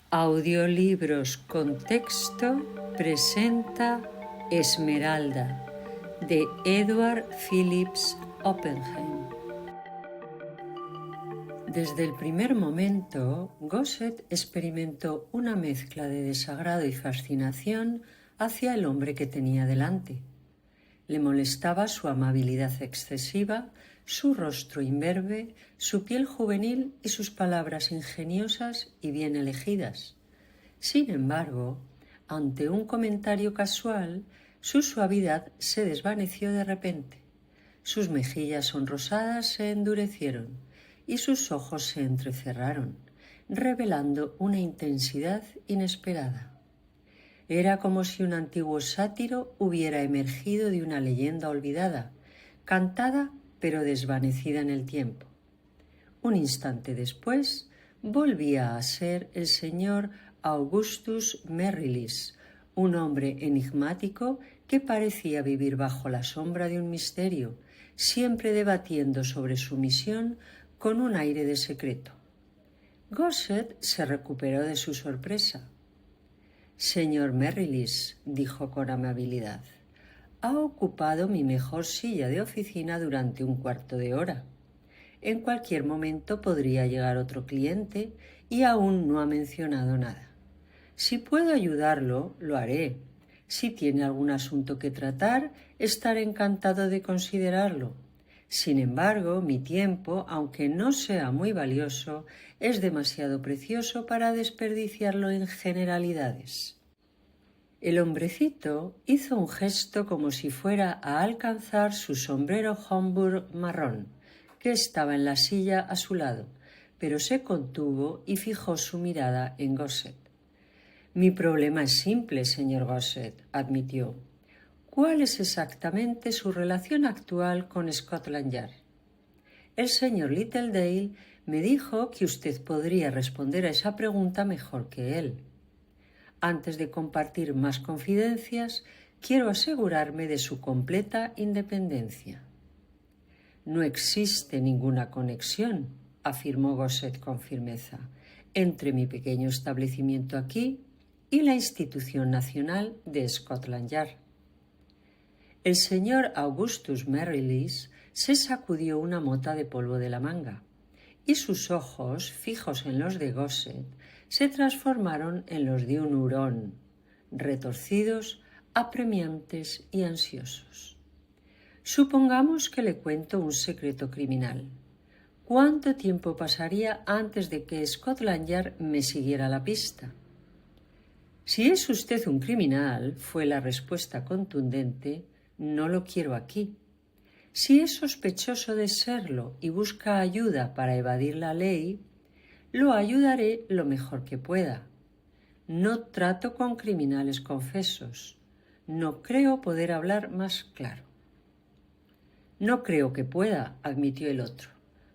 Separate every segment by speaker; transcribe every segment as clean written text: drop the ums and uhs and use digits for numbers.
Speaker 1: Audiolibros con texto presenta Esmeralda, de Edward Phillips Oppenheim. Desde el primer momento, Gossett experimentó una mezcla de desagrado y fascinación hacia el hombre que tenía delante. Le molestaba su amabilidad excesiva, su rostro imberbe, su piel juvenil y sus palabras ingeniosas y bien elegidas. Sin embargo, ante un comentario casual, su suavidad se desvaneció de repente. Sus mejillas sonrosadas se endurecieron y sus ojos se entrecerraron, revelando una intensidad inesperada. Era como si un antiguo sátiro hubiera emergido de una leyenda olvidada, cantada pero desvanecida en el tiempo. Un instante después, volvía a ser el señor Augustus Merrilis, un hombre enigmático que parecía vivir bajo la sombra de un misterio, siempre debatiendo sobre su misión con un aire de secreto. Gossett se recuperó de su sorpresa. «Señor Merrilis», dijo con amabilidad, «ha ocupado mi mejor silla de oficina durante un cuarto de hora. En cualquier momento podría llegar otro cliente y aún no ha mencionado nada. Si puedo ayudarlo, lo haré. Si tiene algún asunto que tratar, estaré encantado de considerarlo. Sin embargo, mi tiempo, aunque no sea muy valioso, es demasiado precioso para desperdiciarlo en generalidades». El hombrecito hizo un gesto como si fuera a alcanzar su sombrero Homburg marrón, que estaba en la silla a su lado, pero se contuvo y fijó su mirada en Gossett. «Mi problema es simple, señor Gossett», admitió. «¿Cuál es exactamente su relación actual con Scotland Yard? El señor Littledale me dijo que usted podría responder a esa pregunta mejor que él. Antes de compartir más confidencias, quiero asegurarme de su completa independencia». «No existe ninguna conexión», afirmó Gossett con firmeza, «entre mi pequeño establecimiento aquí y la institución nacional de Scotland Yard». El señor Augustus Merrilis se sacudió una mota de polvo de la manga, y sus ojos, fijos en los de Gossett, se transformaron en los de un hurón, retorcidos, apremiantes y ansiosos. «Supongamos que le cuento un secreto criminal. ¿Cuánto tiempo pasaría antes de que Scotland Yard me siguiera la pista?» «Si es usted un criminal», fue la respuesta contundente, «no lo quiero aquí. Si es sospechoso de serlo y busca ayuda para evadir la ley, lo ayudaré lo mejor que pueda. No trato con criminales confesos. No creo poder hablar más claro». «No creo que pueda», admitió el otro.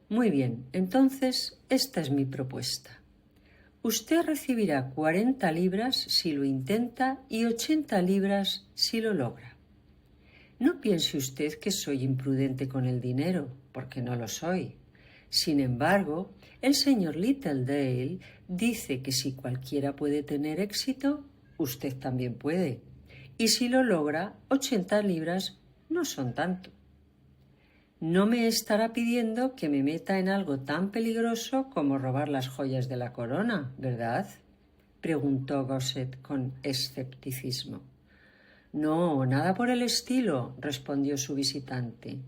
Speaker 1: «Muy bien, entonces esta es mi propuesta. Usted recibirá 40 libras si lo intenta y 80 libras si lo logra. No piense usted que soy imprudente con el dinero, porque no lo soy. Sin embargo, el señor Littledale dice que si cualquiera puede tener éxito, usted también puede. Y si lo logra, 80 libras no son tanto. No me estará pidiendo que me meta en algo tan peligroso como robar las joyas de la corona, ¿verdad?», preguntó Gossett con escepticismo. «No, nada por el estilo», respondió su visitante.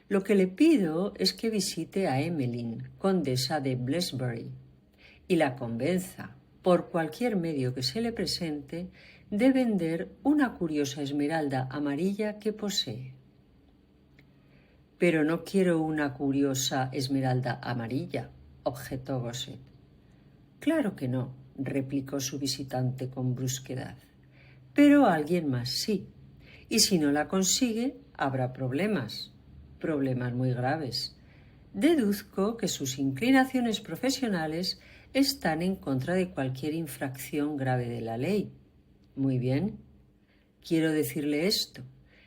Speaker 1: «Lo que le pido es que visite a Emmeline, condesa de Bloomsbury, y la convenza, por cualquier medio que se le presente, de vender una curiosa esmeralda amarilla que posee». «Pero no quiero una curiosa esmeralda amarilla», objetó Gossett. «Claro que no», replicó su visitante con brusquedad. «Pero alguien más sí, y si no la consigue, habrá problemas muy graves. Deduzco que sus inclinaciones profesionales están en contra de cualquier infracción grave de la ley. Muy bien. Quiero decirle esto.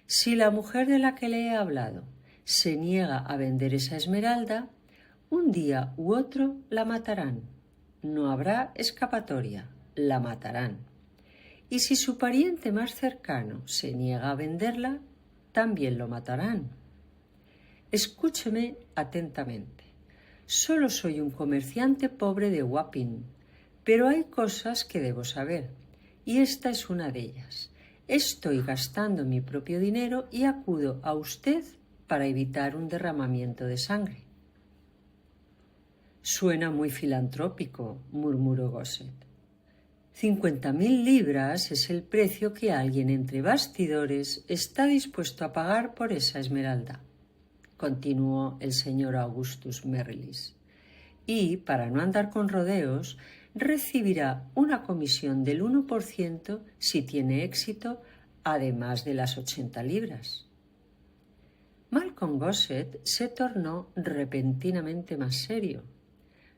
Speaker 1: Si la mujer de la que le he hablado se niega a vender esa esmeralda, un día u otro la matarán. No habrá escapatoria. la matarán. Y si su pariente más cercano se niega a venderla, también lo matarán. Escúcheme atentamente. Solo soy un comerciante pobre de Wapping, pero hay cosas que debo saber, y esta es una de ellas. Estoy gastando mi propio dinero y acudo a usted para evitar un derramamiento de sangre. Suena muy filantrópico, murmuró Gosset. 50.000 libras es el precio que alguien entre bastidores está dispuesto a pagar por esa esmeralda, continuó el señor Augustus Merrilis, y, para no andar con rodeos, recibirá una comisión del 1% si tiene éxito, además de las 80 libras. Malcolm Gosset se tornó repentinamente más serio.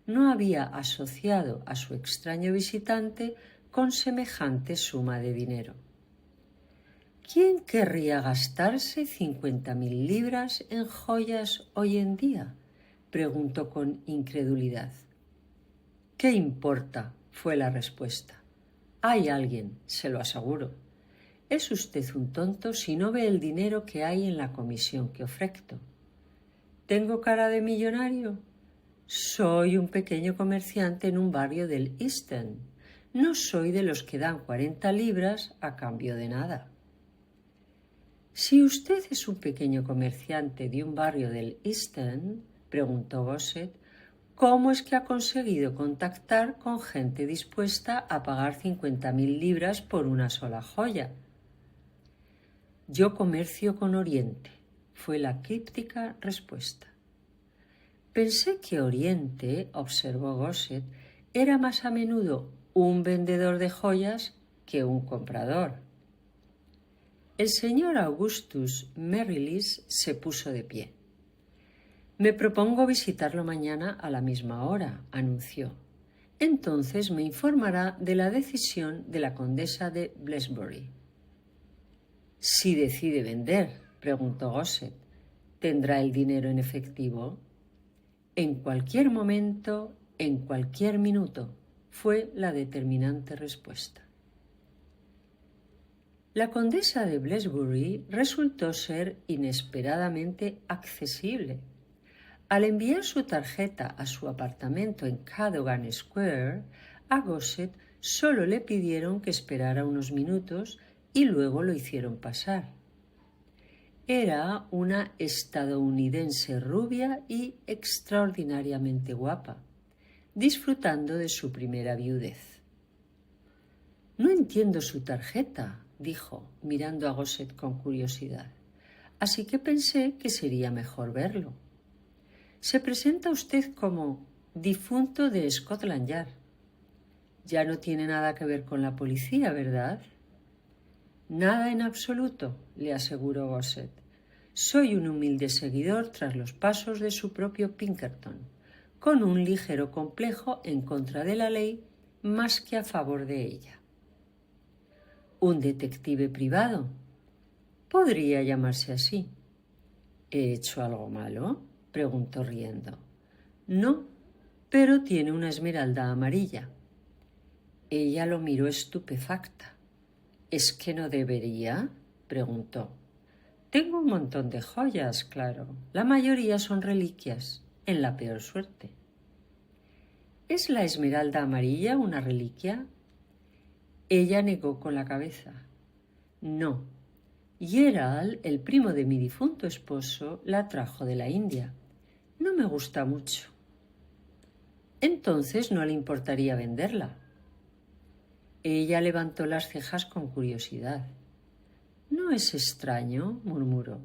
Speaker 1: No había asociado a su extraño visitante con semejante suma de dinero. ¿Quién querría gastarse 50.000 libras en joyas hoy en día?, preguntó con incredulidad. ¿Qué importa?, fue la respuesta. Hay alguien, se lo aseguro. Es usted un tonto si no ve el dinero que hay en la comisión que ofrezco. ¿Tengo cara de millonario? Soy un pequeño comerciante en un barrio del East End. No soy de los que dan 40 libras a cambio de nada. Si usted es un pequeño comerciante de un barrio del East End, preguntó Gosset, ¿cómo es que ha conseguido contactar con gente dispuesta a pagar 50.000 libras por una sola joya? Yo comercio con Oriente, fue la críptica respuesta. Pensé que Oriente, observó Gosset, era más a menudo un vendedor de joyas que un comprador. El señor Augustus Merrilis se puso de pie. Me propongo visitarlo mañana a la misma hora, anunció. Entonces me informará de la decisión de la condesa de Bloomsbury. Si decide vender, preguntó Gosset, ¿tendrá el dinero en efectivo? En cualquier momento, en cualquier minuto, fue la determinante respuesta. La condesa de Bloomsbury resultó ser inesperadamente accesible. Al enviar su tarjeta a su apartamento en Cadogan Square, a Gosset solo le pidieron que esperara unos minutos y luego lo hicieron pasar. Era una estadounidense rubia y extraordinariamente guapa, disfrutando de su primera viudez. No entiendo su tarjeta, dijo, mirando a Gosset con curiosidad, así que pensé que sería mejor verlo. Se presenta usted como difunto de Scotland Yard. Ya no tiene nada que ver con la policía, ¿verdad? Nada en absoluto, le aseguró Gosset. Soy un humilde seguidor tras los pasos de su propio Pinkerton, con un ligero complejo en contra de la ley más que a favor de ella. ¿Un detective privado? Podría llamarse así. ¿He hecho algo malo?, preguntó riendo. No, pero tiene una esmeralda amarilla. Ella lo miró estupefacta. ¿Es que no debería?, preguntó. Tengo un montón de joyas, claro. La mayoría son reliquias, en la peor suerte. ¿Es la esmeralda amarilla una reliquia? Ella negó con la cabeza. No. Gerald, el primo de mi difunto esposo, la trajo de la India. No me gusta mucho. Entonces no le importaría venderla. Ella levantó las cejas con curiosidad. ¿No es extraño?, murmuró.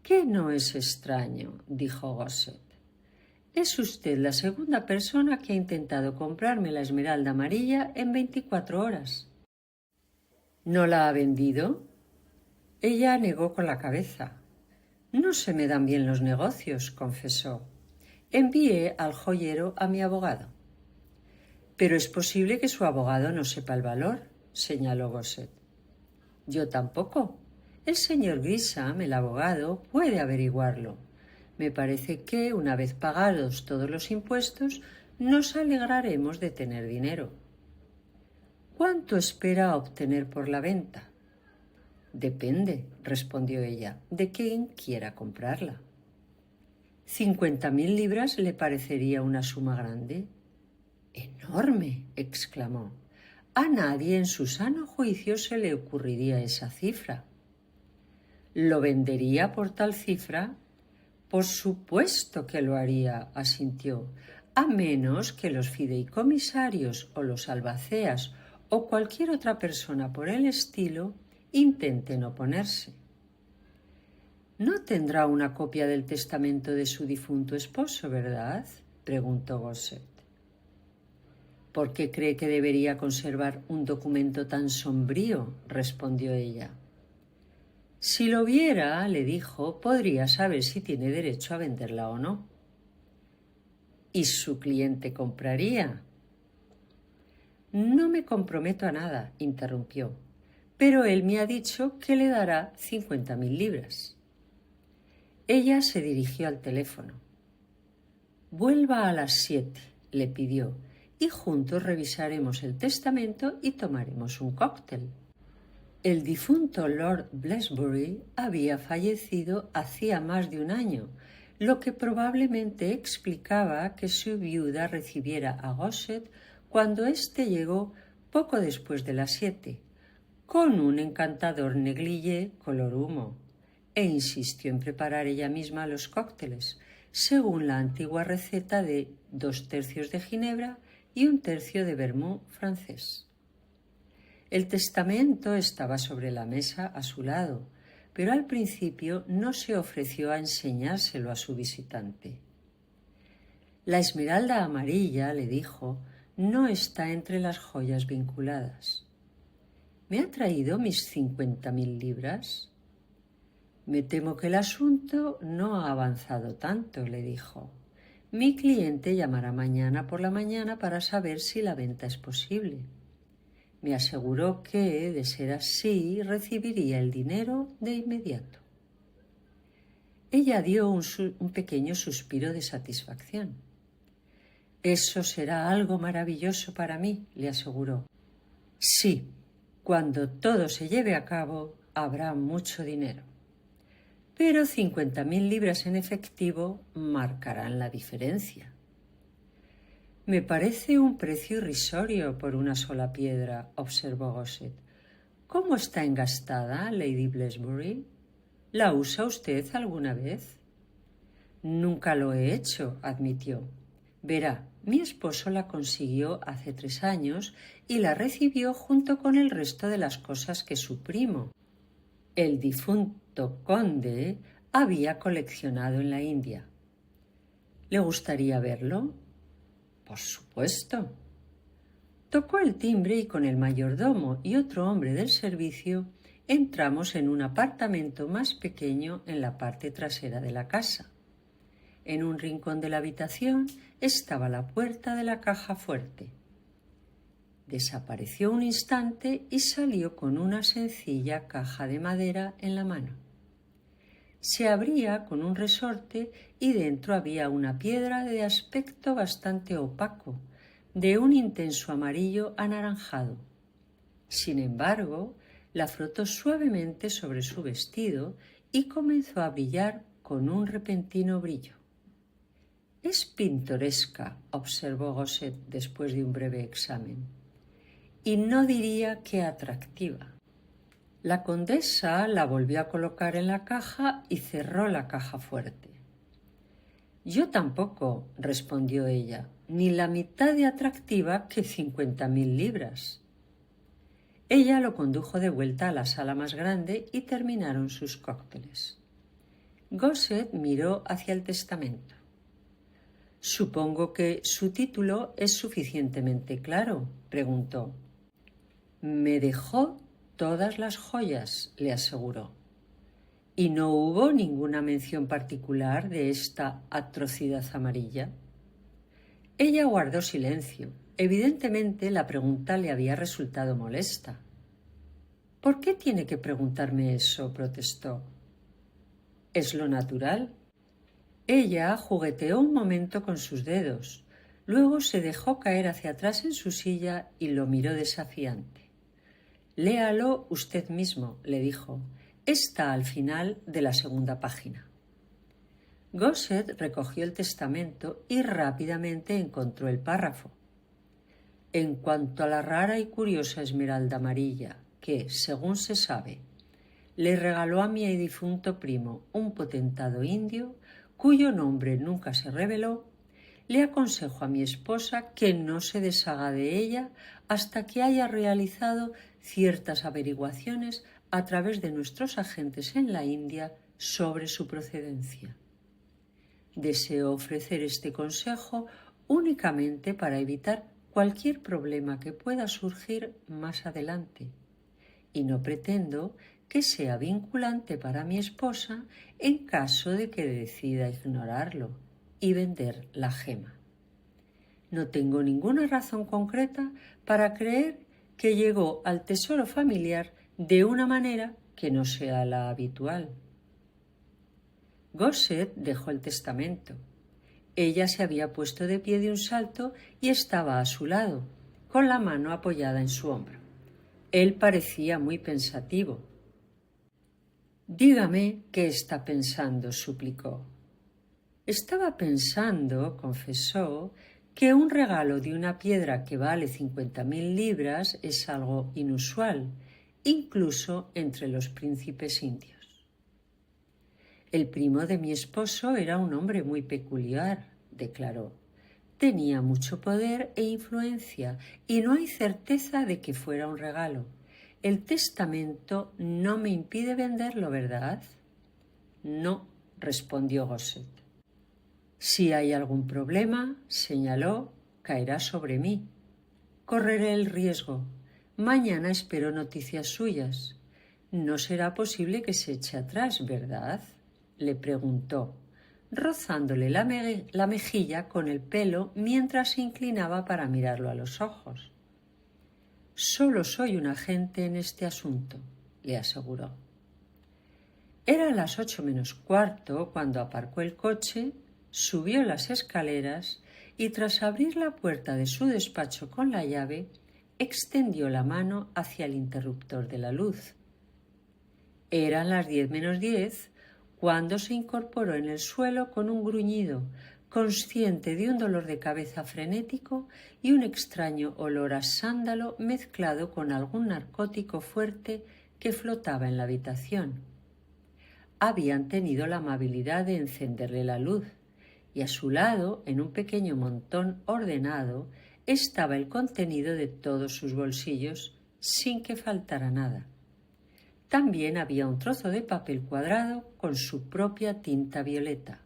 Speaker 1: ¿Qué no es extraño?, dijo Gosset. Es usted la segunda persona que ha intentado comprarme la esmeralda amarilla en 24 horas. ¿No la ha vendido? Ella negó con la cabeza. No se me dan bien los negocios, confesó. Envié al joyero a mi abogado. Pero es posible que su abogado no sepa el valor, señaló Gosset. Yo tampoco. El señor Grisham, el abogado, puede averiguarlo. Me parece que, una vez pagados todos los impuestos, nos alegraremos de tener dinero. ¿Cuánto espera obtener por la venta? Depende, respondió ella, de quién quiera comprarla. ¿50.000 libras le parecería una suma grande? ¡Enorme!, exclamó. A nadie en su sano juicio se le ocurriría esa cifra. ¿Lo vendería por tal cifra? Por supuesto que lo haría, asintió, a menos que los fideicomisarios o los albaceas o cualquier otra persona por el estilo intenten oponerse. «No tendrá una copia del testamento de su difunto esposo, ¿verdad?», preguntó Gosset. «¿Por qué cree que debería conservar un documento tan sombrío?», respondió ella. «Si lo viera», le dijo, «podría saber si tiene derecho a venderla o no». «¿Y su cliente compraría?». «No me comprometo a nada», interrumpió, «pero él me ha dicho que le dará 50.000 libras». Ella se dirigió al teléfono. «Vuelva a las 7», le pidió, «y juntos revisaremos el testamento y tomaremos un cóctel». El difunto Lord Blesbury había fallecido hacía más de un año, lo que probablemente explicaba que su viuda recibiera a Gosset cuando éste llegó poco después de las 7, con un encantador negligé color humo, e insistió en preparar ella misma los cócteles, según la antigua receta de 2/3 de ginebra y 1/3 de vermú francés. El testamento estaba sobre la mesa a su lado, pero al principio no se ofreció a enseñárselo a su visitante. «La esmeralda amarilla», le dijo, «no está entre las joyas vinculadas». «¿Me ha traído mis 50.000 libras?» «Me temo que el asunto no ha avanzado tanto», le dijo. «Mi cliente llamará mañana por la mañana para saber si la venta es posible. Me aseguró que, de ser así, recibiría el dinero de inmediato». Ella dio un pequeño suspiro de satisfacción. «Eso será algo maravilloso para mí», le aseguró. «Sí, cuando todo se lleve a cabo, habrá mucho dinero. Pero 50.000 libras en efectivo marcarán la diferencia». «Me parece un precio irrisorio por una sola piedra», observó Gosset. «¿Cómo está engastada, Lady Blesbury? ¿La usa usted alguna vez?» «Nunca lo he hecho», admitió. «Verá, mi esposo la consiguió hace 3 años y la recibió junto con el resto de las cosas que su primo, el difunto conde, había coleccionado en la India. ¿Le gustaría verlo?» «Por supuesto». Tocó el timbre y con el mayordomo y otro hombre del servicio entramos en un apartamento más pequeño en la parte trasera de la casa. En un rincón de la habitación estaba la puerta de la caja fuerte. Desapareció un instante y salió con una sencilla caja de madera en la mano. Se abría con un resorte y dentro había una piedra de aspecto bastante opaco, de un intenso amarillo anaranjado. Sin embargo, la frotó suavemente sobre su vestido y comenzó a brillar con un repentino brillo. «Es pintoresca», observó Gosset después de un breve examen, «y no diría que atractiva». La condesa la volvió a colocar en la caja y cerró la caja fuerte. «Yo tampoco», respondió ella, «ni la mitad de atractiva que 50.000 libras». Ella lo condujo de vuelta a la sala más grande y terminaron sus cócteles. Gosset miró hacia el testamento. «Supongo que su título es suficientemente claro», preguntó. «Me dejó todas las joyas», le aseguró. «¿Y no hubo ninguna mención particular de esta atrocidad amarilla?» Ella guardó silencio. Evidentemente la pregunta le había resultado molesta. «¿Por qué tiene que preguntarme eso?», protestó. «Es lo natural». Ella jugueteó un momento con sus dedos. Luego se dejó caer hacia atrás en su silla y lo miró desafiante. «Léalo usted mismo», le dijo. «Está al final de la segunda página». Gosset recogió el testamento y rápidamente encontró el párrafo. En cuanto a la rara y curiosa esmeralda amarilla, que, según se sabe, le regaló a mi difunto primo un potentado indio, cuyo nombre nunca se reveló, le aconsejo a mi esposa que no se deshaga de ella hasta que haya realizado ciertas averiguaciones a través de nuestros agentes en la India sobre su procedencia. Deseo ofrecer este consejo únicamente para evitar cualquier problema que pueda surgir más adelante, y no pretendo que sea vinculante para mi esposa en caso de que decida ignorarlo y vender la gema. No tengo ninguna razón concreta para creer que llegó al tesoro familiar de una manera que no sea la habitual. Gosset dejó el testamento. Ella se había puesto de pie de un salto y estaba a su lado, con la mano apoyada en su hombro. Él parecía muy pensativo. «Dígame qué está pensando», suplicó. «Estaba pensando», confesó, «que un regalo de una piedra que vale 50.000 libras es algo inusual, incluso entre los príncipes indios». «El primo de mi esposo era un hombre muy peculiar», declaró. «Tenía mucho poder e influencia y no hay certeza de que fuera un regalo. El testamento no me impide venderlo, ¿verdad?» «No», respondió Gosset. «Si hay algún problema», señaló, «caerá sobre mí. Correré el riesgo. Mañana espero noticias suyas. No será posible que se eche atrás, ¿verdad?», le preguntó, rozándole la mejilla con el pelo mientras se inclinaba para mirarlo a los ojos. «Solo soy un agente en este asunto», le aseguró. Eran las 8 menos cuarto cuando aparcó el coche, subió las escaleras y, tras abrir la puerta de su despacho con la llave, extendió la mano hacia el interruptor de la luz. Eran las 10 menos 10 cuando se incorporó en el suelo con un gruñido, consciente de un dolor de cabeza frenético y un extraño olor a sándalo mezclado con algún narcótico fuerte que flotaba en la habitación. Habían tenido la amabilidad de encenderle la luz, y a su lado, en un pequeño montón ordenado, estaba el contenido de todos sus bolsillos, sin que faltara nada. También había un trozo de papel cuadrado con su propia tinta violeta.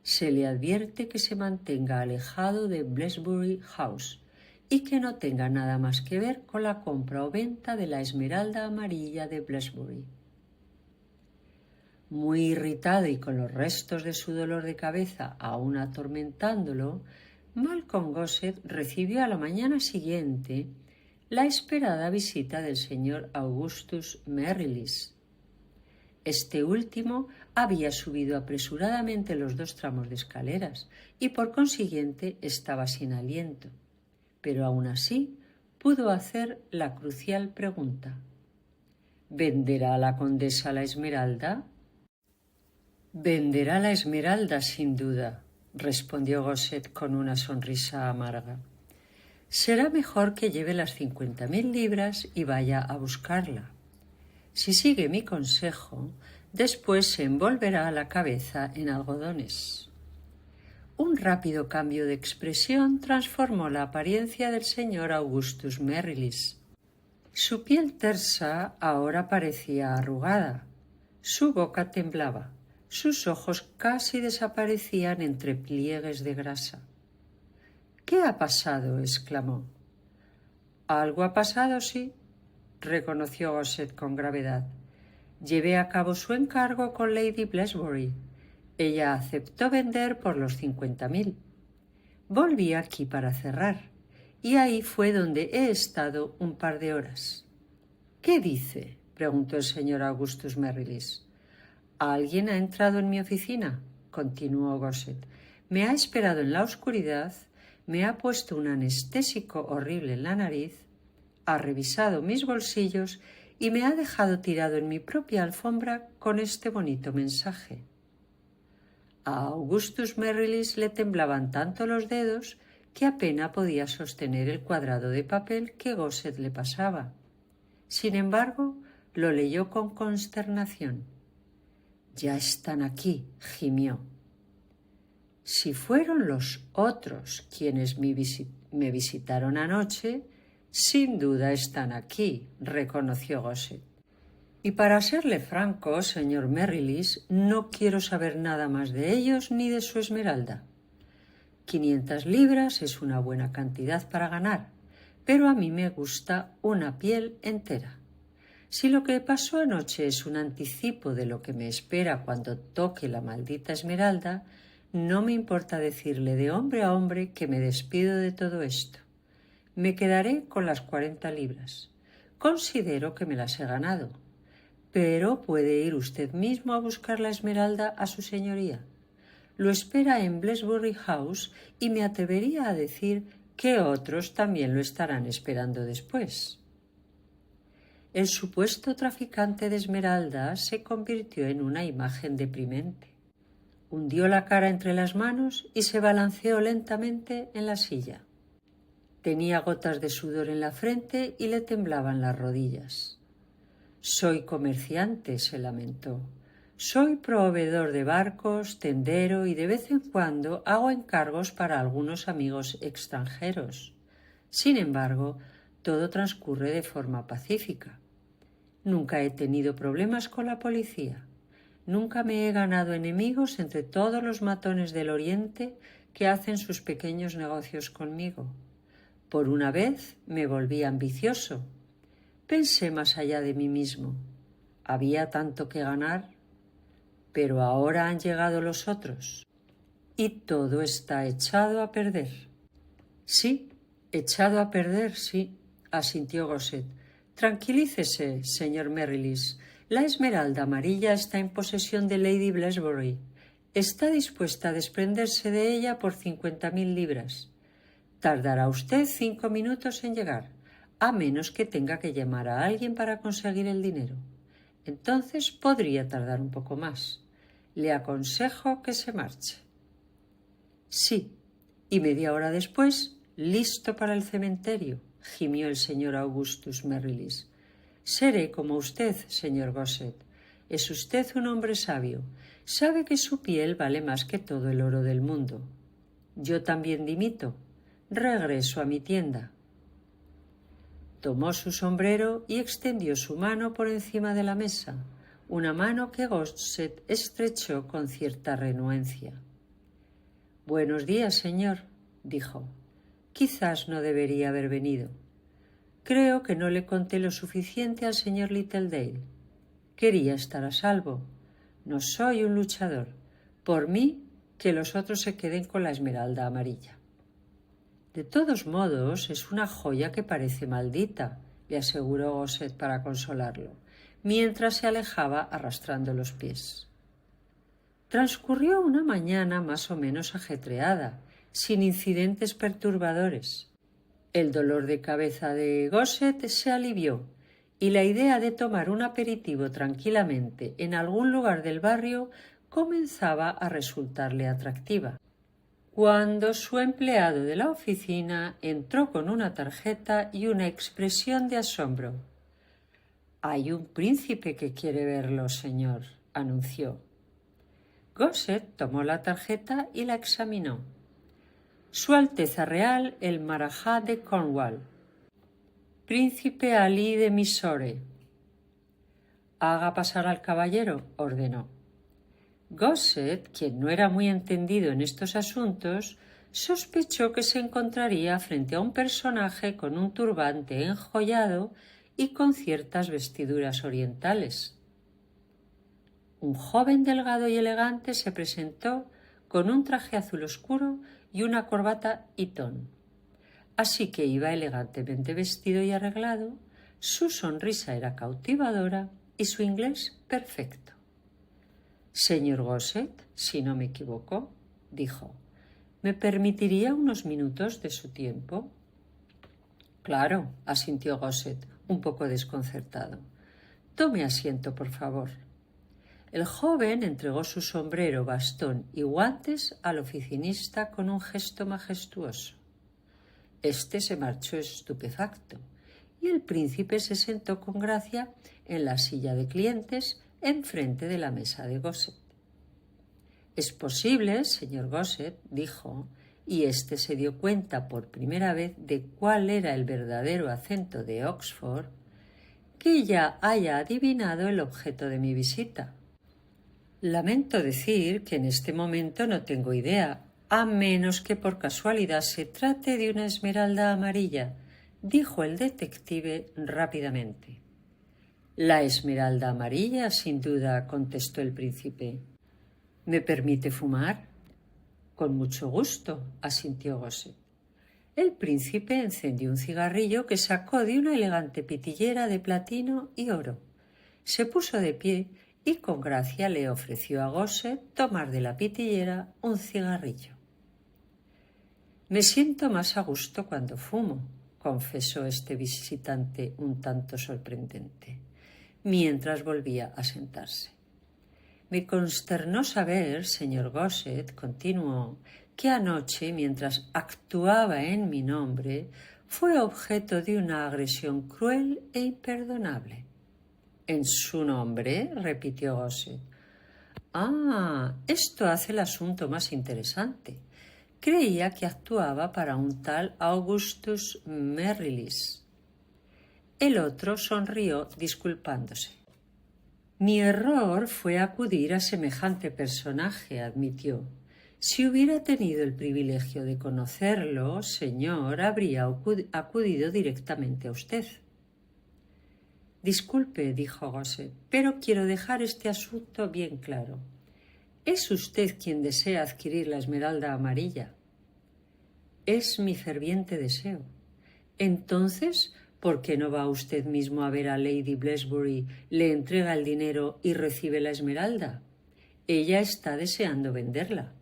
Speaker 1: «Se le advierte que se mantenga alejado de Blesbury House y que no tenga nada más que ver con la compra o venta de la esmeralda amarilla de Blesbury». Muy irritado y con los restos de su dolor de cabeza aún atormentándolo, Malcolm Gosset recibió a la mañana siguiente la esperada visita del señor Augustus Merrilis. Este último había subido apresuradamente los 2 tramos de escaleras y por consiguiente estaba sin aliento, pero aún así pudo hacer la crucial pregunta: ¿venderá la condesa la esmeralda? «Venderá la esmeralda, sin duda», respondió Gosset con una sonrisa amarga. «Será mejor que lleve las 50.000 libras y vaya a buscarla. Si sigue mi consejo, después se envolverá la cabeza en algodones». Un rápido cambio de expresión transformó la apariencia del señor Augustus Merrilis. Su piel tersa ahora parecía arrugada, su boca temblaba, sus ojos casi desaparecían entre pliegues de grasa. «¿Qué ha pasado?», exclamó. «Algo ha pasado, sí», reconoció Gosset con gravedad. «Llevé a cabo su encargo con Lady Blesbury. Ella aceptó vender por los 50.000. Volví aquí para cerrar, y ahí fue donde he estado un par de horas». «¿Qué dice?», preguntó el señor Augustus Merrilis. «Alguien ha entrado en mi oficina», continuó Gosset. «Me ha esperado en la oscuridad me ha puesto un anestésico horrible en la nariz, ha revisado mis bolsillos y me ha dejado tirado en mi propia alfombra con este bonito mensaje. A Augustus Merrilis le temblaban tanto los dedos que apenas podía sostener el cuadrado de papel que Gosset le pasaba. Sin embargo, lo leyó con consternación. «Ya están aquí», gimió. «Si fueron los otros quienes me visitaron anoche, sin duda están aquí», reconoció Gosset. «Y para serle franco, señor Merrilis, no quiero saber nada más de ellos ni de su esmeralda. 500 libras es una buena cantidad para ganar, pero a mí me gusta una piel entera. Si lo que pasó anoche es un anticipo de lo que me espera cuando toque la maldita esmeralda, no me importa decirle de hombre a hombre que me despido de todo esto. Me quedaré con las 40 libras. Considero que me las he ganado. Pero puede ir usted mismo a buscar la esmeralda a su señoría. Lo espera en Blesbury House y me atrevería a decir que otros también lo estarán esperando después». El supuesto traficante de esmeraldas se convirtió en una imagen deprimente. Hundió la cara entre las manos y se balanceó lentamente en la silla. Tenía gotas de sudor en la frente y le temblaban las rodillas. «Soy comerciante», se lamentó. «Soy proveedor de barcos, tendero y de vez en cuando hago encargos para algunos amigos extranjeros. Sin embargo, todo transcurre de forma pacífica. Nunca he tenido problemas con la policía. Nunca me he ganado enemigos entre todos los matones del Oriente que hacen sus pequeños negocios conmigo. Por una vez me volví ambicioso. Pensé más allá de mí mismo. Había tanto que ganar, pero ahora han llegado los otros y todo está echado a perder». «Sí, echado a perder, sí», asintió Gosset. «Tranquilícese, señor Merrilis. La esmeralda amarilla está en posesión de Lady Blesbury. Está dispuesta a desprenderse de ella por 50.000 libras. Tardará usted 5 minutos en llegar, a menos que tenga que llamar a alguien para conseguir el dinero. Entonces podría tardar un poco más. Le aconsejo que se marche». «Sí, y media hora después, listo para el cementerio», gimió el señor Augustus Merrilis. «Seré como usted, señor Gosset. Es usted un hombre sabio. Sabe que su piel vale más que todo el oro del mundo. Yo también dimito. Regreso a mi tienda». Tomó su sombrero y extendió su mano por encima de la mesa, una mano que Gosset estrechó con cierta renuencia. «Buenos días, señor», dijo. «Quizás no debería haber venido. Creo que no le conté lo suficiente al señor Littledale. Quería estar a salvo. No soy un luchador. Por mí, que los otros se queden con la esmeralda amarilla». «De todos modos, es una joya que parece maldita», le aseguró Gosset para consolarlo, mientras se alejaba arrastrando los pies. Transcurrió una mañana más o menos ajetreada, sin incidentes perturbadores. El dolor de cabeza de Gosset se alivió y la idea de tomar un aperitivo tranquilamente en algún lugar del barrio comenzaba a resultarle atractiva, cuando su empleado de la oficina entró con una tarjeta y una expresión de asombro. «Hay un príncipe que quiere verlo, señor», anunció. Gosset tomó la tarjeta y la examinó. «Su Alteza Real el Marajá de Cornwall. Príncipe Alí de Mysore». «Haga pasar al caballero», ordenó. Gosset, quien no era muy entendido en estos asuntos, sospechó que se encontraría frente a un personaje con un turbante enjollado y con ciertas vestiduras orientales. Un joven delgado y elegante se presentó con un traje azul oscuro y una corbata Eton. Así que iba elegantemente vestido y arreglado, su sonrisa era cautivadora y su inglés perfecto. «Señor Gosset, si no me equivoco», dijo. ¿Me permitiría unos minutos de su tiempo? Claro, asintió Gosset, un poco desconcertado. Tome asiento, por favor. El joven entregó su sombrero, bastón y guantes al oficinista con un gesto majestuoso. Este se marchó estupefacto y el príncipe se sentó con gracia en la silla de clientes enfrente de la mesa de Gosset. «Es posible, señor Gosset», dijo, y éste se dio cuenta por primera vez de cuál era el verdadero acento de Oxford, «que ya haya adivinado el objeto de mi visita». «Lamento decir que en este momento no tengo idea, a menos que por casualidad se trate de una esmeralda amarilla», dijo el detective rápidamente. «La esmeralda amarilla, sin duda», contestó el príncipe. «¿Me permite fumar?» «Con mucho gusto», asintió Gosset. El príncipe encendió un cigarrillo que sacó de una elegante pitillera de platino y oro. Se puso de pie y con gracia le ofreció a Gosset tomar de la pitillera un cigarrillo. «Me siento más a gusto cuando fumo», confesó este visitante un tanto sorprendente, mientras volvía a sentarse. «Me consternó saber, señor Gosset», continuó, «que anoche, mientras actuaba en mi nombre, fue objeto de una agresión cruel e imperdonable». «¿En su nombre?», repitió Gosset. «Ah, esto hace el asunto más interesante. Creía que actuaba para un tal Augustus Merrilis». El otro sonrió disculpándose. «Mi error fue acudir a semejante personaje», admitió. «Si hubiera tenido el privilegio de conocerlo, señor, habría acudido directamente a usted». «Disculpe», dijo Gosset, «pero quiero dejar este asunto bien claro. ¿Es usted quien desea adquirir la esmeralda amarilla?» «Es mi ferviente deseo». «Entonces, ¿por qué no va usted mismo a ver a Lady Blesbury, le entrega el dinero y recibe la esmeralda? Ella está deseando venderla».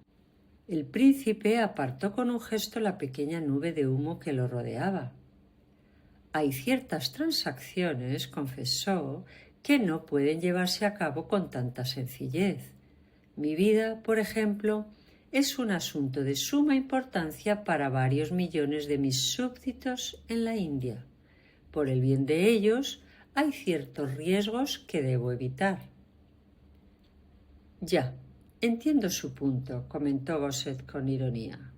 Speaker 1: El príncipe apartó con un gesto la pequeña nube de humo que lo rodeaba. «Hay ciertas transacciones», confesó, «que no pueden llevarse a cabo con tanta sencillez. Mi vida, por ejemplo, es un asunto de suma importancia para varios millones de mis súbditos en la India. Por el bien de ellos, hay ciertos riesgos que debo evitar». «Ya, entiendo su punto», comentó Gosset con ironía.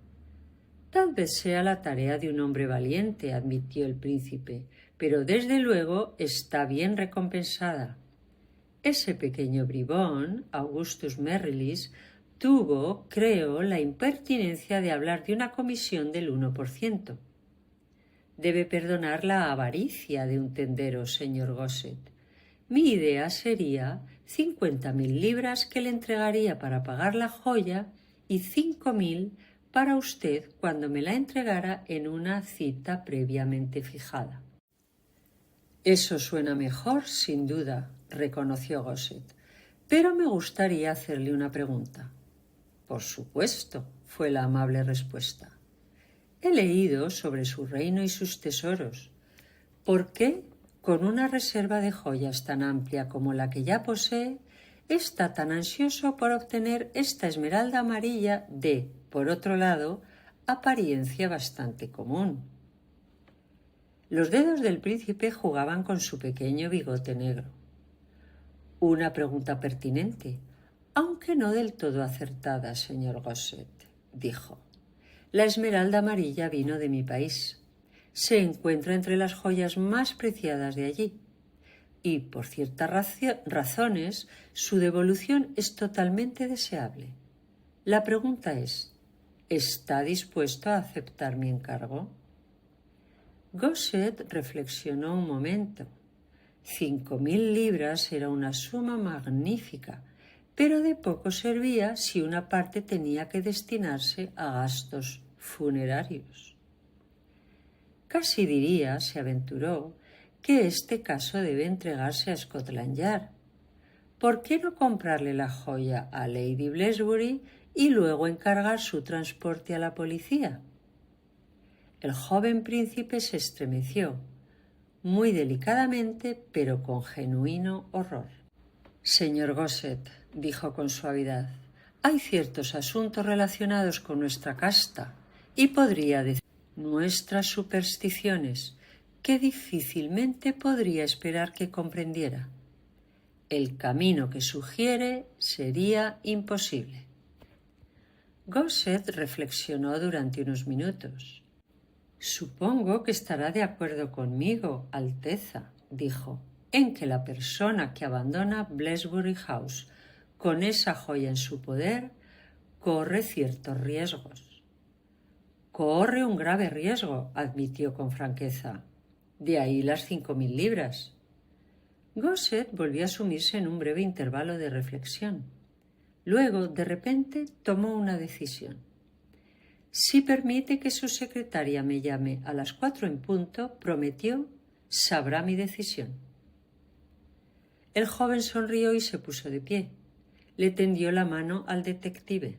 Speaker 1: «Tal vez sea la tarea de un hombre valiente», admitió el príncipe, «pero desde luego está bien recompensada. Ese pequeño bribón, Augustus Merrilis, tuvo, creo, la impertinencia de hablar de una comisión del 1%. Debe perdonar la avaricia de un tendero, señor Gosset. Mi idea sería 50.000 libras que le entregaría para pagar la joya y 5.000 para usted cuando me la entregara en una cita previamente fijada». «Eso suena mejor, sin duda», reconoció Gosset, «pero me gustaría hacerle una pregunta». «Por supuesto», fue la amable respuesta. «He leído sobre su reino y sus tesoros. ¿Por qué, con una reserva de joyas tan amplia como la que ya posee, está tan ansioso por obtener esta esmeralda amarilla de, por otro lado, apariencia bastante común?» Los dedos del príncipe jugaban con su pequeño bigote negro. «Una pregunta pertinente, aunque no del todo acertada, señor Gosset», dijo. «La esmeralda amarilla vino de mi país. Se encuentra entre las joyas más preciadas de allí. Y, por ciertas razones, su devolución es totalmente deseable. La pregunta es, ¿está dispuesto a aceptar mi encargo?» Gosset reflexionó un momento. 5.000 libras era una suma magnífica, pero de poco servía si una parte tenía que destinarse a gastos funerarios. «Casi diría», se aventuró, «que este caso debe entregarse a Scotland Yard. ¿Por qué no comprarle la joya a Lady Blesbury y luego encargar su transporte a la policía. El joven príncipe se estremeció, muy delicadamente, pero con genuino horror. Señor Gosset, dijo con suavidad, hay ciertos asuntos relacionados con nuestra casta y podría decir nuestras supersticiones que difícilmente podría esperar que comprendiera. El camino que sugiere sería imposible. Gosset reflexionó durante unos minutos. Supongo que estará de acuerdo conmigo, Alteza, dijo, en que la persona que abandona Blesbury House con esa joya en su poder corre ciertos riesgos. Corre un grave riesgo, admitió con franqueza. De ahí las 5.000 libras. Gosset volvió a sumirse en un breve intervalo de reflexión. Luego, de repente, tomó una decisión. Si permite que su secretaria me llame a las 4 en punto, prometió, sabrá mi decisión. El joven sonrió y se puso de pie. Le tendió la mano al detective.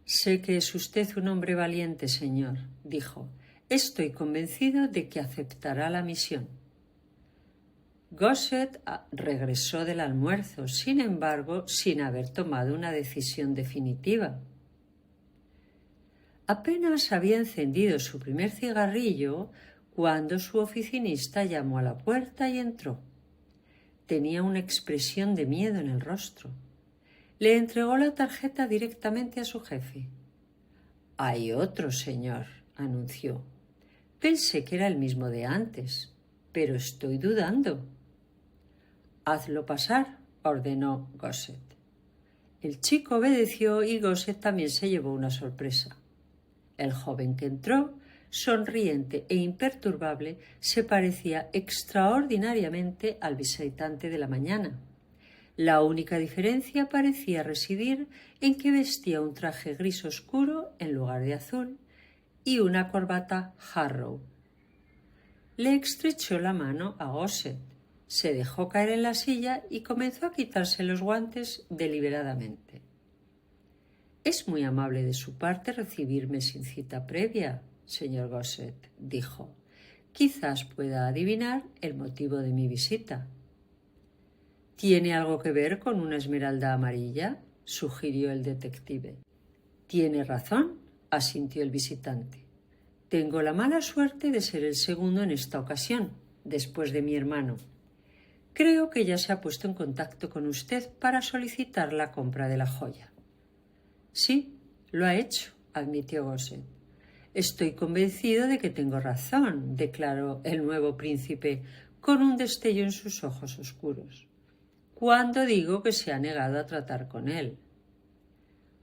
Speaker 1: Sé que es usted un hombre valiente, señor, dijo. Estoy convencido de que aceptará la misión. Gosset regresó del almuerzo, sin embargo, sin haber tomado una decisión definitiva. Apenas había encendido su primer cigarrillo cuando su oficinista llamó a la puerta y entró. Tenía una expresión de miedo en el rostro. Le entregó la tarjeta directamente a su jefe. «Hay otro, señor», anunció. «Pensé que era el mismo de antes, pero estoy dudando». «Hazlo pasar», ordenó Gosset. El chico obedeció y Gosset también se llevó una sorpresa. El joven que entró, sonriente e imperturbable, se parecía extraordinariamente al visitante de la mañana. La única diferencia parecía residir en que vestía un traje gris oscuro en lugar de azul y una corbata Harrow. Le estrechó la mano a Gosset, se dejó caer en la silla y comenzó a quitarse los guantes deliberadamente. «Es muy amable de su parte recibirme sin cita previa, señor Gosset», dijo. «Quizás pueda adivinar el motivo de mi visita». «¿Tiene algo que ver con una esmeralda amarilla?», sugirió el detective. «Tiene razón», asintió el visitante. «Tengo la mala suerte de ser el segundo en esta ocasión, después de mi hermano. Creo que ya se ha puesto en contacto con usted para solicitar la compra de la joya». «Sí, lo ha hecho», admitió Gosset. «Estoy convencido de que tengo razón», declaró el nuevo príncipe con un destello en sus ojos oscuros, «cuando digo que se ha negado a tratar con él».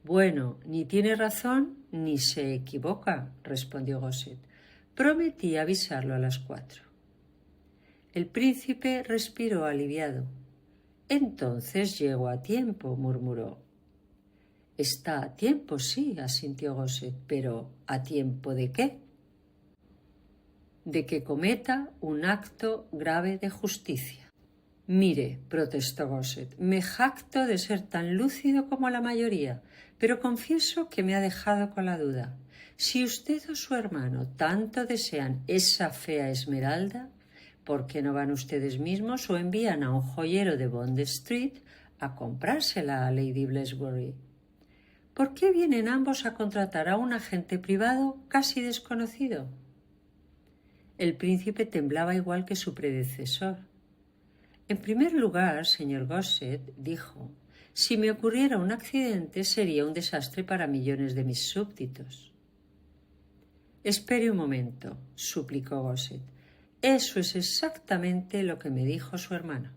Speaker 1: «Bueno, ni tiene razón ni se equivoca», respondió Gosset. «Prometí avisarlo a las 4». El príncipe respiró aliviado. «Entonces llego a tiempo», murmuró. «Está a tiempo, sí», asintió Gosset, «pero ¿a tiempo de qué?» «De que cometa un acto grave de justicia». «Mire», protestó Gosset, «me jacto de ser tan lúcido como la mayoría, pero confieso que me ha dejado con la duda. Si usted o su hermano tanto desean esa fea esmeralda, ¿por qué no van ustedes mismos o envían a un joyero de Bond Street a comprársela a Lady Blesbury? ¿Por qué vienen ambos a contratar a un agente privado casi desconocido?» El príncipe temblaba igual que su predecesor. «En primer lugar, señor Gosset», dijo, «si me ocurriera un accidente sería un desastre para millones de mis súbditos». «Espere un momento», suplicó Gosset. «Eso es exactamente lo que me dijo su hermano.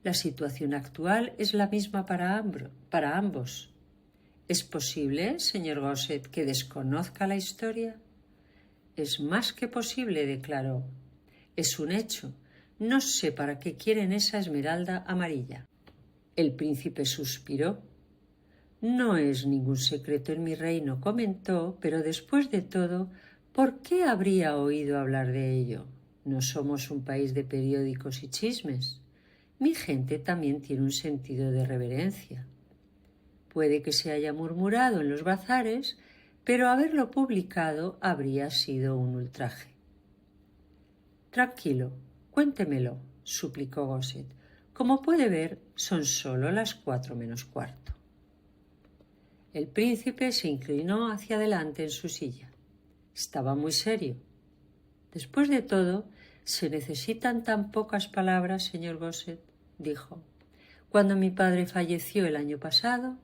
Speaker 1: La situación actual es la misma para ambos. ¿Es posible, señor Gosset, que desconozca la historia?» «Es más que posible», declaró. «Es un hecho. No sé para qué quieren esa esmeralda amarilla». El príncipe suspiró. «No es ningún secreto en mi reino», comentó, «pero después de todo, ¿por qué habría oído hablar de ello? No somos un país de periódicos y chismes. Mi gente también tiene un sentido de reverencia». Puede que se haya murmurado en los bazares, pero haberlo publicado habría sido un ultraje. Tranquilo, cuéntemelo, suplicó Gosset. Como puede ver, son solo las 4 menos cuarto. El príncipe se inclinó hacia adelante en su silla. Estaba muy serio. Después de todo, ¿se necesitan tan pocas palabras, señor Gosset?, dijo. Cuando mi padre falleció el año pasado,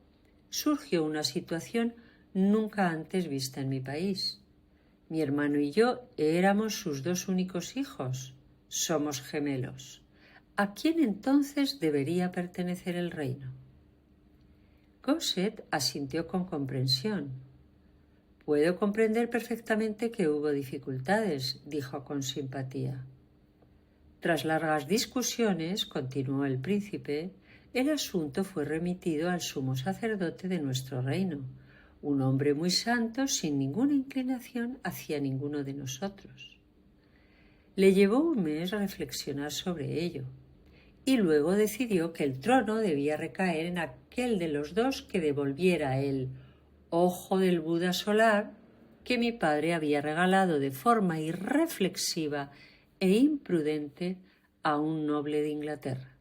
Speaker 1: surgió una situación nunca antes vista en mi país. Mi hermano y yo éramos sus 2 únicos hijos. Somos gemelos. ¿A quién entonces debería pertenecer el reino? Gosset asintió con comprensión. Puedo comprender perfectamente que hubo dificultades, dijo con simpatía. Tras largas discusiones, continuó el príncipe, el asunto fue remitido al sumo sacerdote de nuestro reino, un hombre muy santo sin ninguna inclinación hacia ninguno de nosotros. Le llevó un mes reflexionar sobre ello, y luego decidió que el trono debía recaer en aquel de los 2 que devolviera el ojo del Buda solar que mi padre había regalado de forma irreflexiva e imprudente a un noble de Inglaterra.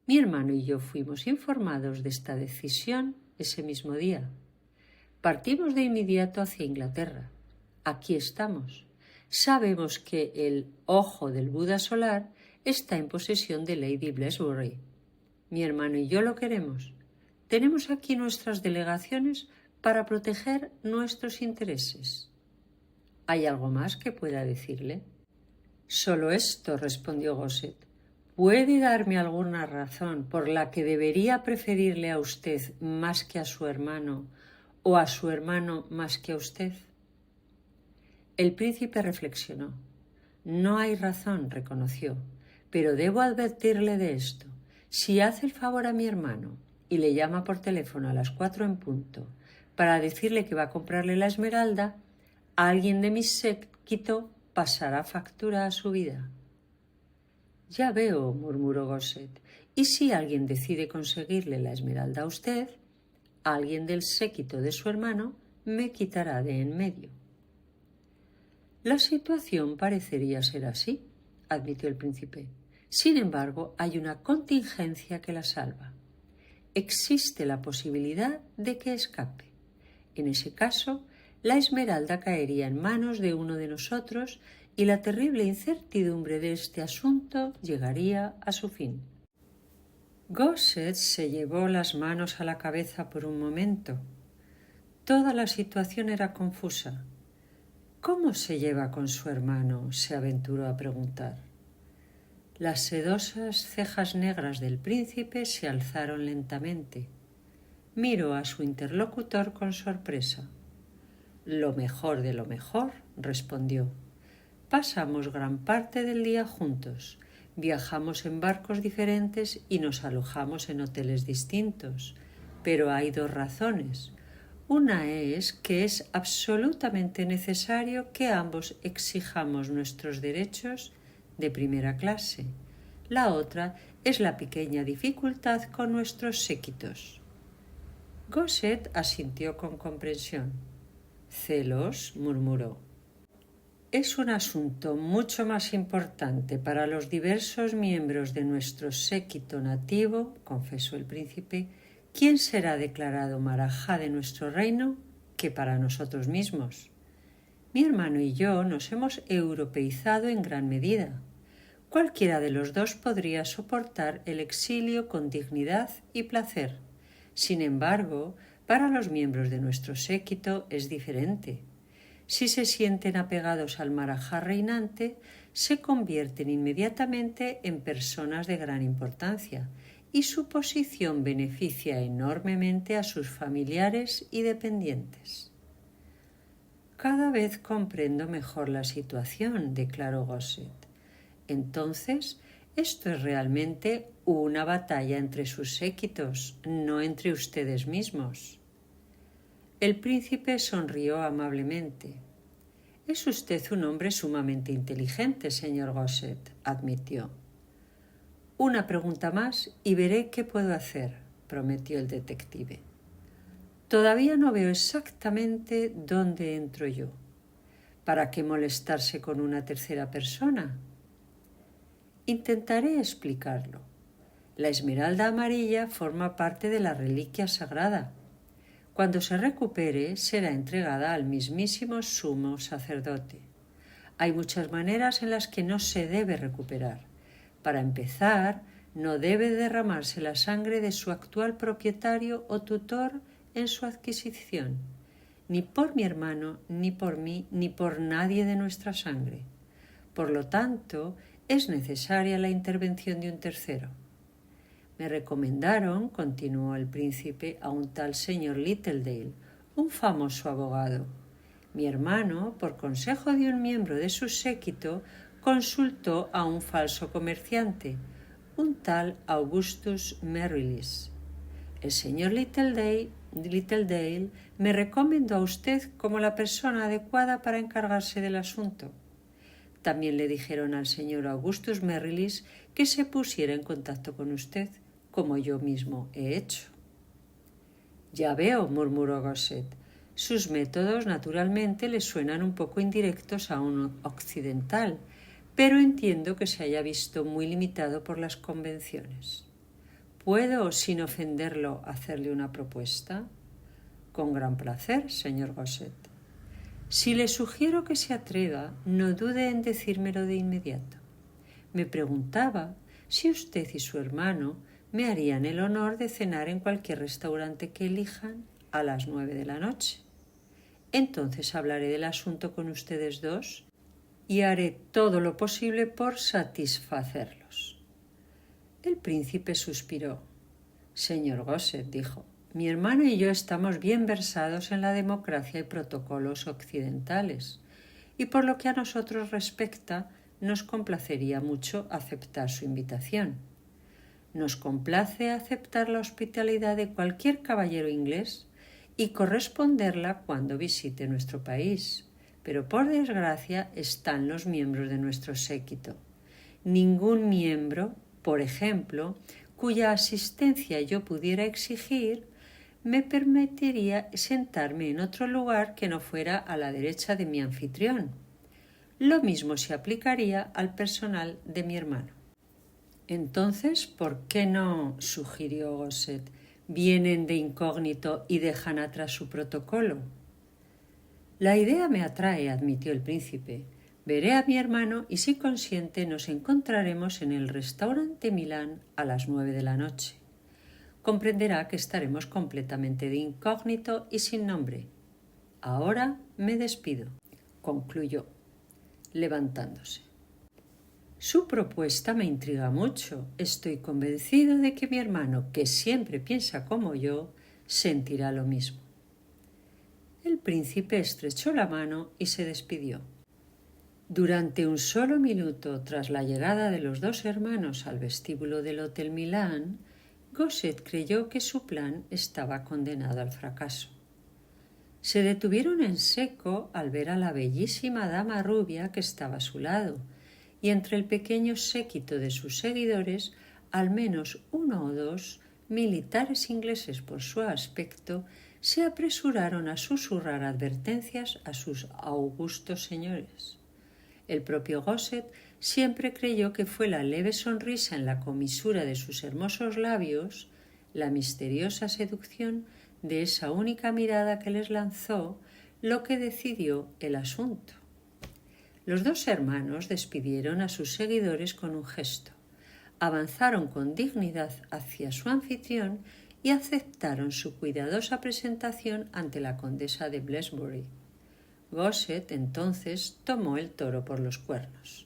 Speaker 1: Mi hermano y yo fuimos informados de esta decisión ese mismo día. Partimos de inmediato hacia Inglaterra. Aquí estamos. Sabemos que el ojo del Buda solar está en posesión de Lady Blessbury. Mi hermano y yo lo queremos. Tenemos aquí nuestras delegaciones para proteger nuestros intereses. ¿Hay algo más que pueda decirle? Solo esto, respondió Gosset. ¿Puede darme alguna razón por la que debería preferirle a usted más que a su hermano o a su hermano más que a usted? El príncipe reflexionó. No hay razón, reconoció, pero debo advertirle de esto. Si hace el favor a mi hermano y le llama por teléfono a las 4 en punto para decirle que va a comprarle la esmeralda, alguien de mi séquito pasará factura a su vida. Ya veo, murmuró Gosset, y si alguien decide conseguirle la esmeralda a usted, alguien del séquito de su hermano me quitará de en medio. La situación parecería ser así, admitió el príncipe. Sin embargo, hay una contingencia que la salva. Existe la posibilidad de que escape. En ese caso, la esmeralda caería en manos de uno de nosotros y la terrible incertidumbre de este asunto llegaría a su fin. Gosset se llevó las manos a la cabeza por un momento. Toda la situación era confusa. ¿Cómo se lleva con su hermano?, se aventuró a preguntar. Las sedosas cejas negras del príncipe se alzaron lentamente. Miró a su interlocutor con sorpresa. Lo mejor de lo mejor, respondió. Pasamos gran parte del día juntos, viajamos en barcos diferentes y nos alojamos en hoteles distintos. Pero hay 2 razones. Una es que es absolutamente necesario que ambos exijamos nuestros derechos de primera clase. La otra es la pequeña dificultad con nuestros séquitos. Gosset asintió con comprensión. «¿Celos?», murmuró. «Es un asunto mucho más importante para los diversos miembros de nuestro séquito nativo», confesó el príncipe, «quién será declarado marajá de nuestro reino que para nosotros mismos. Mi hermano y yo nos hemos europeizado en gran medida. Cualquiera de los 2 podría soportar el exilio con dignidad y placer. Sin embargo, para los miembros de nuestro séquito es diferente. Si se sienten apegados al marajá reinante, se convierten inmediatamente en personas de gran importancia y su posición beneficia enormemente a sus familiares y dependientes. Cada vez comprendo mejor la situación, declaró Gosset. Entonces, esto es realmente una batalla entre sus séquitos, no entre ustedes mismos. El príncipe sonrió amablemente. «Es usted un hombre sumamente inteligente, señor Gosset», admitió. «Una pregunta más y veré qué puedo hacer. prometió el detective. Todavía no veo exactamente dónde entro yo. ¿Para qué molestarse con una tercera persona? Intentaré explicarlo. La esmeralda amarilla forma parte de la reliquia sagrada. Cuando se recupere, será entregada al mismísimo sumo sacerdote. Hay muchas maneras en las que no se debe recuperar. Para empezar, no debe derramarse la sangre de su actual propietario o tutor en su adquisición, ni por mi hermano, ni por mí, ni por nadie de nuestra sangre. Por lo tanto, es necesaria la intervención de un tercero. Me recomendaron, continuó el príncipe, a un tal señor Littledale, un famoso abogado. Mi hermano, por consejo de un miembro de su séquito, consultó a un falso comerciante, un tal Augustus Merrilis. El señor Littledale me recomendó a usted como la persona adecuada para encargarse del asunto. También le dijeron al señor Augustus Merrilis que se pusiera en contacto con usted, como yo mismo he hecho. Ya veo, murmuró Gosset. Sus métodos naturalmente le suenan un poco indirectos a un occidental, pero entiendo que se haya visto muy limitado por las convenciones. ¿Puedo, sin ofenderlo, hacerle una propuesta? Con gran placer, señor Gosset. Si le sugiero que se atreva, no dude en decírmelo de inmediato. Me preguntaba si usted y su hermano me harían el honor de cenar en cualquier restaurante que elijan a las 9 de la noche. Entonces hablaré del asunto con ustedes dos y haré todo lo posible por satisfacerlos. El príncipe suspiró. Señor Gosset, dijo, mi hermano y yo estamos bien versados en la democracia y protocolos occidentales, y por lo que a nosotros respecta, nos complacería mucho aceptar su invitación. Nos complace aceptar la hospitalidad de cualquier caballero inglés y corresponderla cuando visite nuestro país, pero por desgracia están los miembros de nuestro séquito. Ningún miembro, por ejemplo, cuya asistencia yo pudiera exigir, me permitiría sentarme en otro lugar que no fuera a la derecha de mi anfitrión. Lo mismo se aplicaría al personal de mi hermano. Entonces, ¿por qué no? Sugirió Gosset. ¿Vienen de incógnito y dejan atrás su protocolo? La idea me atrae, admitió el príncipe. Veré a mi hermano y si consiente nos encontraremos en el restaurante Milán a las 9 de la noche. Comprenderá que estaremos completamente de incógnito y sin nombre. Ahora me despido, concluyó, levantándose. Su propuesta me intriga mucho. Estoy convencido de que mi hermano, que siempre piensa como yo, sentirá lo mismo. El príncipe estrechó la mano y se despidió. Durante un solo minuto tras la llegada de los dos hermanos al vestíbulo del Hotel Milán, Gosset creyó que su plan estaba condenado al fracaso. Se detuvieron en seco al ver a la bellísima dama rubia que estaba a su lado, y entre el pequeño séquito de sus seguidores, al menos uno o dos, militares ingleses por su aspecto, se apresuraron a susurrar advertencias a sus augustos señores. El propio Gosset siempre creyó que fue la leve sonrisa en la comisura de sus hermosos labios, la misteriosa seducción de esa única mirada que les lanzó, lo que decidió el asunto. Los dos hermanos despidieron a sus seguidores con un gesto, avanzaron con dignidad hacia su anfitrión y aceptaron su cuidadosa presentación ante la condesa de Bloomsbury. Gosset entonces tomó el toro por los cuernos.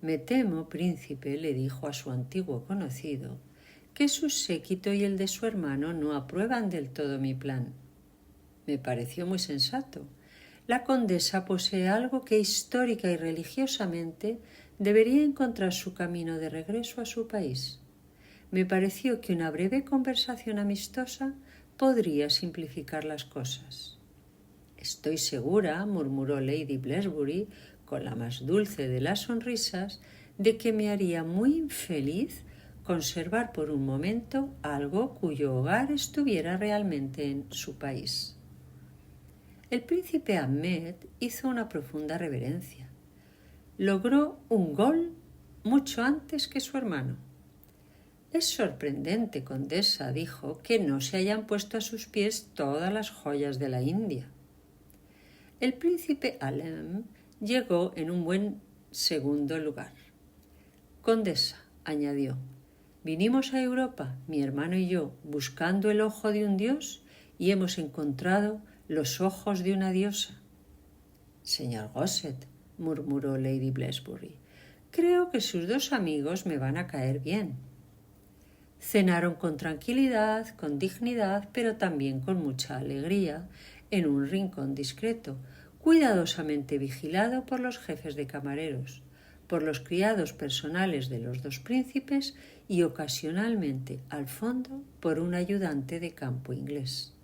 Speaker 1: «Me temo, príncipe», le dijo a su antiguo conocido, «que su séquito y el de su hermano no aprueban del todo mi plan». Me pareció muy sensato. La condesa posee algo que histórica y religiosamente debería encontrar su camino de regreso a su país. Me pareció que una breve conversación amistosa podría simplificar las cosas. «Estoy segura», murmuró Lady Bloomsbury con la más dulce de las sonrisas, «de que me haría muy infeliz conservar por un momento algo cuyo hogar estuviera realmente en su país. El príncipe Ahmed hizo una profunda reverencia. Logró un gol mucho antes que su hermano. Es sorprendente, condesa, dijo, que no se hayan puesto a sus pies todas las joyas de la India. El príncipe Alem llegó en un buen segundo lugar. Condesa, añadió, vinimos a Europa, mi hermano y yo, buscando el ojo de un dios y hemos encontrado los ojos de una diosa. Señor Gosset, murmuró Lady Blesbury, creo que sus dos amigos me van a caer bien. Cenaron con tranquilidad, con dignidad, pero también con mucha alegría, en un rincón discreto, cuidadosamente vigilado por los jefes de camareros, por los criados personales de los dos príncipes y ocasionalmente, al fondo, por un ayudante de campo inglés.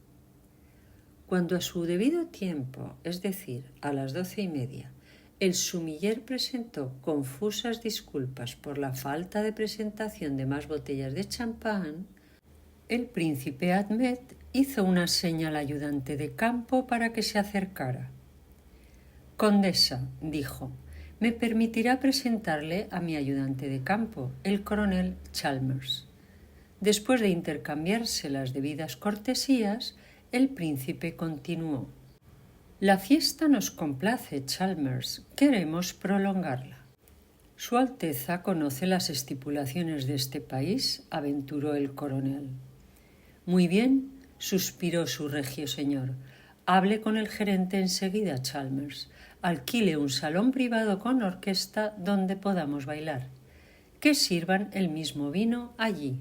Speaker 1: Cuando a su debido tiempo, es decir, a las 12:30, el sumiller presentó confusas disculpas por la falta de presentación de más botellas de champán, el príncipe Ahmed hizo una seña al ayudante de campo para que se acercara. Condesa, dijo, me permitirá presentarle a mi ayudante de campo, el coronel Chalmers. Después de intercambiarse las debidas cortesías, el príncipe continuó. La fiesta nos complace, Chalmers. Queremos prolongarla. Su Alteza conoce las estipulaciones de este país, aventuró el coronel. Muy bien, suspiró su regio señor. Hable con el gerente enseguida, Chalmers. Alquile un salón privado con orquesta donde podamos bailar. Que sirvan el mismo vino allí.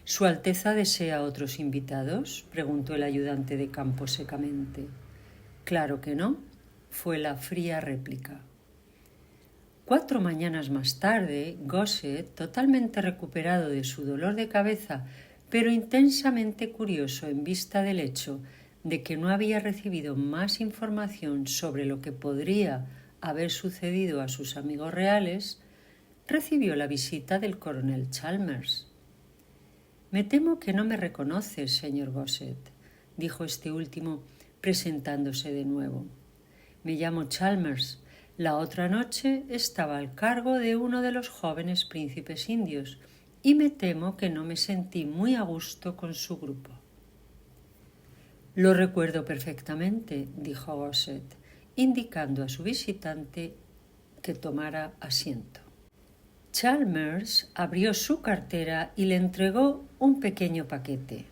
Speaker 1: ¿Su Alteza desea otros invitados?, preguntó el ayudante de campo secamente. Claro que no, fue la fría réplica. 4 mañanas más tarde, Gosset, totalmente recuperado de su dolor de cabeza, pero intensamente curioso en vista del hecho de que no había recibido más información sobre lo que podría haber sucedido a sus amigos reales, recibió la visita del coronel Chalmers. «Me temo que no me reconoce, señor Gosset», dijo este último, presentándose de nuevo. «Me llamo Chalmers. La otra noche estaba al cargo de uno de los jóvenes príncipes indios y me temo que no me sentí muy a gusto con su grupo». «Lo recuerdo perfectamente», dijo Gosset, indicando a su visitante que tomara asiento. Chalmers abrió su cartera y le entregó un pequeño paquete.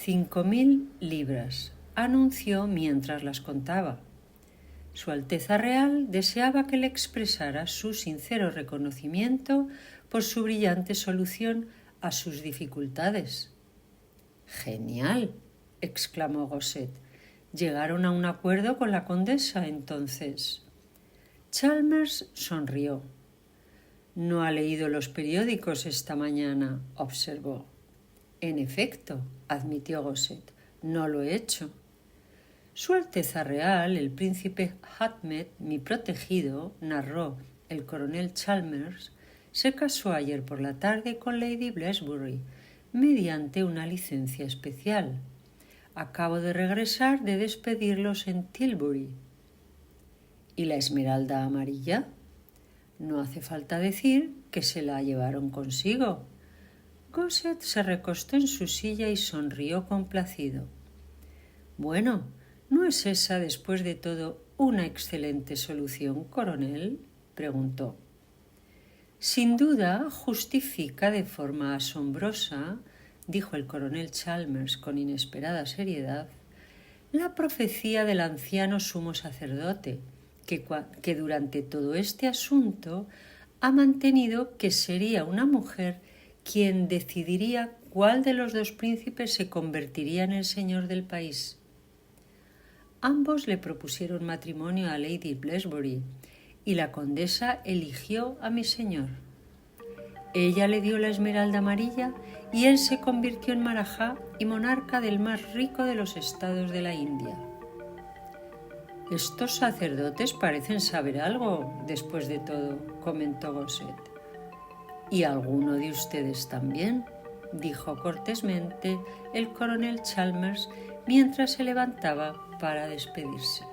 Speaker 1: 5.000 libras, anunció mientras las contaba. Su Alteza Real deseaba que le expresara su sincero reconocimiento por su brillante solución a sus dificultades. «Genial», exclamó Gosset. «¿Llegaron a un acuerdo con la condesa entonces?» Chalmers sonrió. «No ha leído los periódicos esta mañana», observó. «En efecto», admitió Gosset, «no lo he hecho». «Su Alteza Real, el príncipe Ahmed, mi protegido», narró el coronel Chalmers, «se casó ayer por la tarde con Lady Blesbury mediante una licencia especial. Acabo de regresar de despedirlos en Tilbury». «¿Y la esmeralda amarilla?» «No hace falta decir que se la llevaron consigo». Gosset se recostó en su silla y sonrió complacido. «Bueno, ¿no es esa, después de todo, una excelente solución, coronel?», preguntó. «Sin duda justifica de forma asombrosa», dijo el coronel Chalmers con inesperada seriedad, «la profecía del anciano sumo sacerdote, que durante todo este asunto ha mantenido que sería una mujer quien decidiría cuál de los dos príncipes se convertiría en el señor del país. Ambos le propusieron matrimonio a Lady Blesbury y la condesa eligió a mi señor. Ella le dio la esmeralda amarilla y él se convirtió en marajá y monarca del más rico de los estados de la India». «Estos sacerdotes parecen saber algo, después de todo», comentó Gosset. Y alguno de ustedes también, dijo cortésmente el coronel Chalmers mientras se levantaba para despedirse.